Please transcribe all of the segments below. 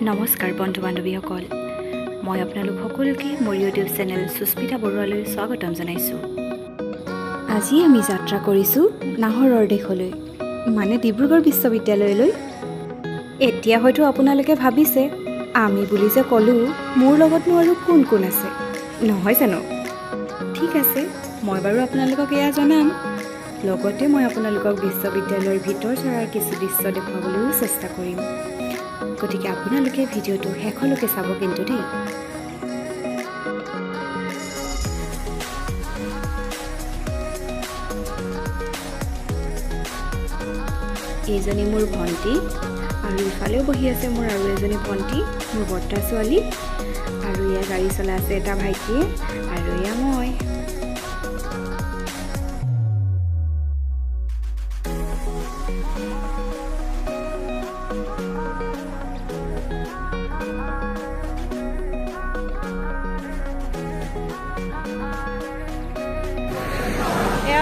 নমস্কাৰ বন্ধু বান্ধৱীসকল মই আপোনালোক সকলোকে মোৰ ইউটিউব চেনেল সুস্মিতা বৰুৱালৈ স্বাগতম জনাইছোঁ। আজি আমি যাত্ৰা কৰিছোঁ নাহৰৰ দেশলৈ মানে ডিব্ৰুগড় বিশ্ববিদ্যালয়লৈ। এতিয়া হয়তো আপোনালোকে ভাবিছে আমি বুলি যে ক'লোঁ মোৰ লগতনো আৰু কোন কোন আছে নহয় জানো? ঠিক আছে, মই বাৰু আপোনালোকক এয়া জনাম। লগতে মই আপোনালোকক বিশ্ববিদ্যালয়ৰ ভিতৰ চৰাৰ কিছু দৃশ্য দেখুৱাবলৈও চেষ্টা কৰিম। গতিকে আপোনালোকে ভিডিঅ'টো শেষলৈকে চাব কিন্তু দেই। এইজনী মোৰ ভণ্টি আৰু ইফালেও বহি আছে মোৰ আৰু এজনী ভণ্টি, মোৰ বৰ্তা ছোৱালী, আৰু এয়া গাড়ী চলাই আছে এটা ভাইটিয়ে, আৰু এয়া মই।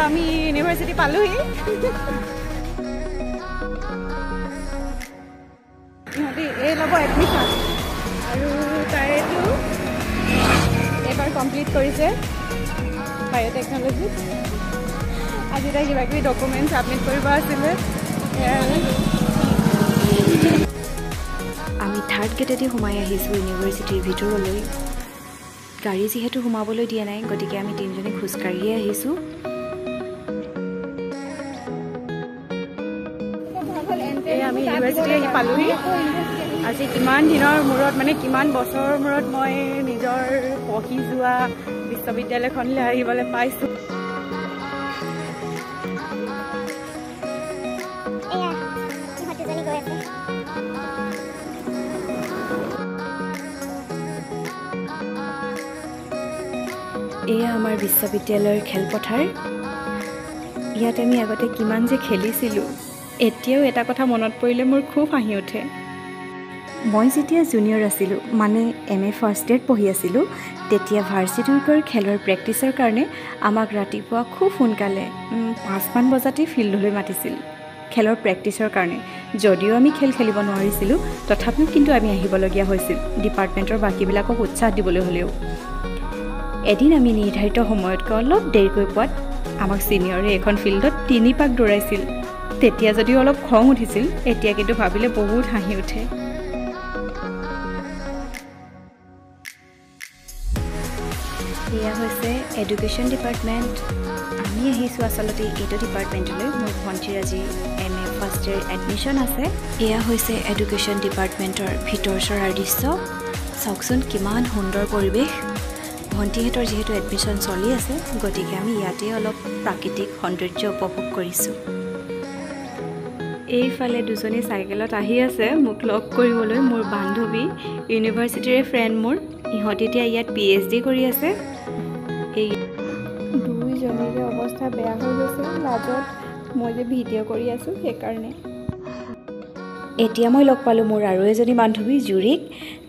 আমি ইউনিভাৰ্চিটি পালোহি। ইহঁতি এই ল'ব এডমিশ্যন আৰু তাইতো এইবাৰ কমপ্লিট কৰিছে বায়'টেকনলজিত। আজি তাই কিবা কিবি ডকুমেণ্ট ছাবমিট কৰিব আছিলে। আমি থাৰ্ড গেটেদি সোমাই আহিছোঁ ইউনিভাৰ্চিটিৰ ভিতৰলৈ। গাড়ী যিহেতু সোমাবলৈ দিয়া নাই, গতিকে আমি তিনিজনী খোজকাঢ়িয়ে আহিছোঁ। আমি ইউনিভাৰ্চিটি আহি পালোহি। আজি কিমান দিনৰ মূৰত মানে কিমান বছৰৰ মূৰত মই নিজৰ পঢ়ি যোৱা বিশ্ববিদ্যালয়খনলৈ আহিবলৈ পাইছোঁ। এয়া আমাৰ বিশ্ববিদ্যালয়ৰ খেলপথাৰ। ইয়াত আমি আগতে কিমান যে খেলিছিলোঁ। এতিয়াও এটা কথা মনত পৰিলে মোৰ খুব হাঁহি উঠে। মই যেতিয়া জুনিয়ৰ আছিলোঁ মানে MA ফাৰ্ষ্ট ইয়েৰত পঢ়ি আছিলোঁ, তেতিয়া ভাৰ্চিটি উইকৰ খেলৰ প্ৰেক্টিচৰ কাৰণে আমাক ৰাতিপুৱা খুব সোনকালে 5মান বজাতেই ফিল্ডলৈ মাতিছিল খেলৰ প্ৰেক্টিচৰ কাৰণে। যদিও আমি খেল খেলিব নোৱাৰিছিলোঁ, তথাপিও কিন্তু আমি আহিবলগীয়া হৈছিল ডিপাৰ্টমেণ্টৰ বাকীবিলাকক উৎসাহ দিবলৈ হ'লেও। এদিন আমি নিৰ্ধাৰিত সময়তকৈ অলপ দেৰিকৈ পোৱাত আমাক ছিনিয়ৰে এখন ফিল্ডত 3 পাক দৌৰাইছিল। তেতিয়া যদিও অলপ খং উঠিছিল, এতিয়া কিন্তু ভাবিলে বহুত হাঁহি উঠে। এয়া হৈছে এডুকেশ্যন ডিপাৰ্টমেণ্ট। আমি আহিছোঁ আচলতে এইটো ডিপাৰ্টমেণ্টলৈ। মোৰ ভণ্টিৰ আজি MA ফাৰ্ষ্ট ইয়েৰ এডমিশ্যন আছে। এয়া হৈছে এডুকেশ্যন ডিপাৰ্টমেণ্টৰ ভিতৰ চৰাৰ দৃশ্য। চাওকচোন কিমান সুন্দৰ পৰিৱেশ। ভণ্টিহঁতৰ যিহেতু এডমিশ্যন চলি আছে, গতিকে আমি ইয়াতে অলপ প্ৰাকৃতিক সৌন্দৰ্য উপভোগ কৰিছোঁ। এইফালে দুজনী চাইকেলত আহি আছে মোক লগ কৰিবলৈ, মোৰ বান্ধৱী, ইউনিভাৰ্চিটিৰে ফ্ৰেণ্ড মোৰ। ইহঁত এতিয়া ইয়াত PhD কৰি আছে। এই দুইজনীৰে অৱস্থা বেয়া হৈ গৈছে লাজত, মই যে ভিডিঅ' কৰি আছোঁ সেইকাৰণে। এতিয়া মই লগ পালোঁ মোৰ আৰু এজনী বান্ধৱী জুৰিক।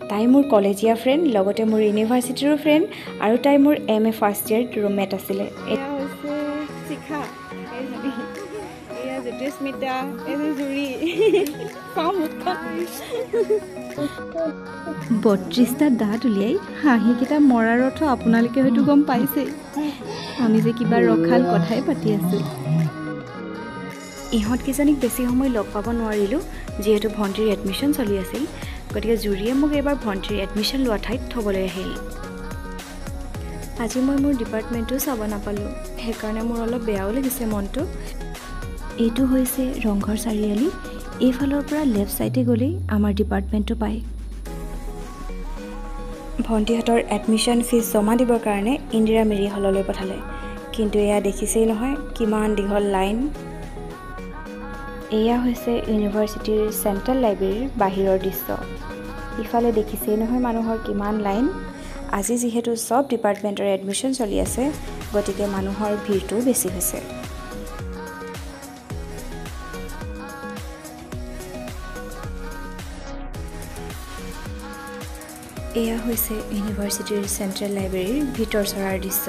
তাই মোৰ কলেজীয়া ফ্ৰেণ্ড, লগতে মোৰ ইউনিভাৰ্চিটিৰো ফ্ৰেণ্ড, আৰু তাই মোৰ MA ফাৰ্ষ্ট ইয়েৰত ৰুমমেট আছিলে। এয়া হৈছে শিখা, এয়া জ্যোতিস্মিতা, এজনী জুৰি। 32টা দাঁত উলিয়াই হাঁহিকেইটা মৰাৰ অৰ্থ আপোনালোকে হয়তো গম পাইছেই। আমি যে কিবা ৰখাল কথাই পাতি আছোঁ। ইহঁতকেইজনীক বেছি সময় লগ পাব নোৱাৰিলোঁ, যিহেতু ভণ্টিৰ এডমিশ্যন চলি আছিল। গতিকে জুৰিয়ে মোক এইবাৰ ভণ্টিৰ এডমিশ্যন লোৱা ঠাইত থ'বলৈ আহিল। আজি মই মোৰ ডিপাৰ্টমেণ্টো চাব নাপালোঁ, সেইকাৰণে মোৰ অলপ বেয়াও লাগিছে মনটো। এইটো হৈছে ৰংঘৰ চাৰিআলি। এইফালৰ পৰা লেফ্ট ছাইডে গ'লেই আমাৰ ডিপাৰ্টমেণ্টটো পায়। ভণ্টিহঁতৰ এডমিশ্যন ফিজ জমা দিবৰ কাৰণে ইন্দিৰা মেৰি হললৈ পঠালে, কিন্তু এয়া দেখিছেই নহয় কিমান দীঘল লাইন। এয়া হৈছে ইউনিভাৰ্চিটিৰ চেণ্ট্ৰেল লাইব্ৰেৰীৰ বাহিৰৰ দৃশ্য। ইফালে দেখিছেই নহয় মানুহৰ কিমান লাইন। আজি যিহেতু চব ডিপাৰ্টমেণ্টৰ এডমিশ্যন চলি আছে, গতিকে মানুহৰ ভিৰটোও বেছি হৈছে। এয়া হৈছে ইউনিভাৰ্চিটিৰ চেণ্ট্ৰেল লাইব্ৰেৰীৰ ভিতৰ চৰাৰ দৃশ্য।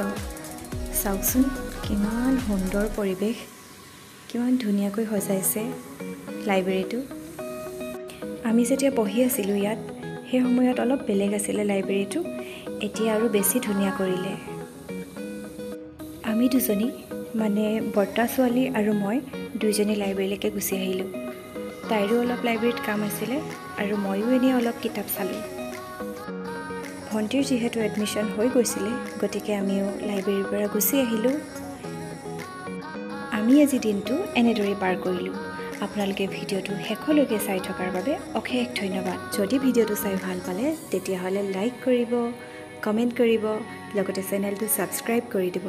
চাওকচোন কিমান সুন্দৰ পৰিৱেশ, কিমান ধুনীয়াকৈ সজাইছে লাইব্ৰেৰীটো। আমি যেতিয়া পঢ়ি আছিলোঁ ইয়াত, সেই সময়ত অলপ বেলেগ আছিলে লাইব্ৰেৰীটো, এতিয়া আৰু বেছি ধুনীয়া কৰিলে। আমি দুজনী মানে বৰ্তা ছোৱালী আৰু মই দুইজনী লাইব্ৰেৰীলৈকে গুচি আহিলোঁ। তাইৰো অলপ লাইব্ৰেৰীত কাম আছিলে আৰু ময়ো এনেই অলপ কিতাপ চালোঁ। ভণ্টিৰ যিহেতু এডমিশ্যন হৈ গৈছিলে, গতিকে আমিও লাইব্ৰেৰীৰ পৰা গুচি আহিলোঁ। আমি আজি দিনটো এনেদৰেই পাৰ কৰিলোঁ। আপোনালোকে ভিডিঅ'টো শেষলৈকে চাই থকাৰ বাবে অশেষ ধন্যবাদ। যদি ভিডিঅ'টো চাই ভাল পালে তেতিয়াহ'লে লাইক কৰিব, কমেণ্ট কৰিব, লগতে চেনেলটো ছাবস্ক্ৰাইব কৰি দিব।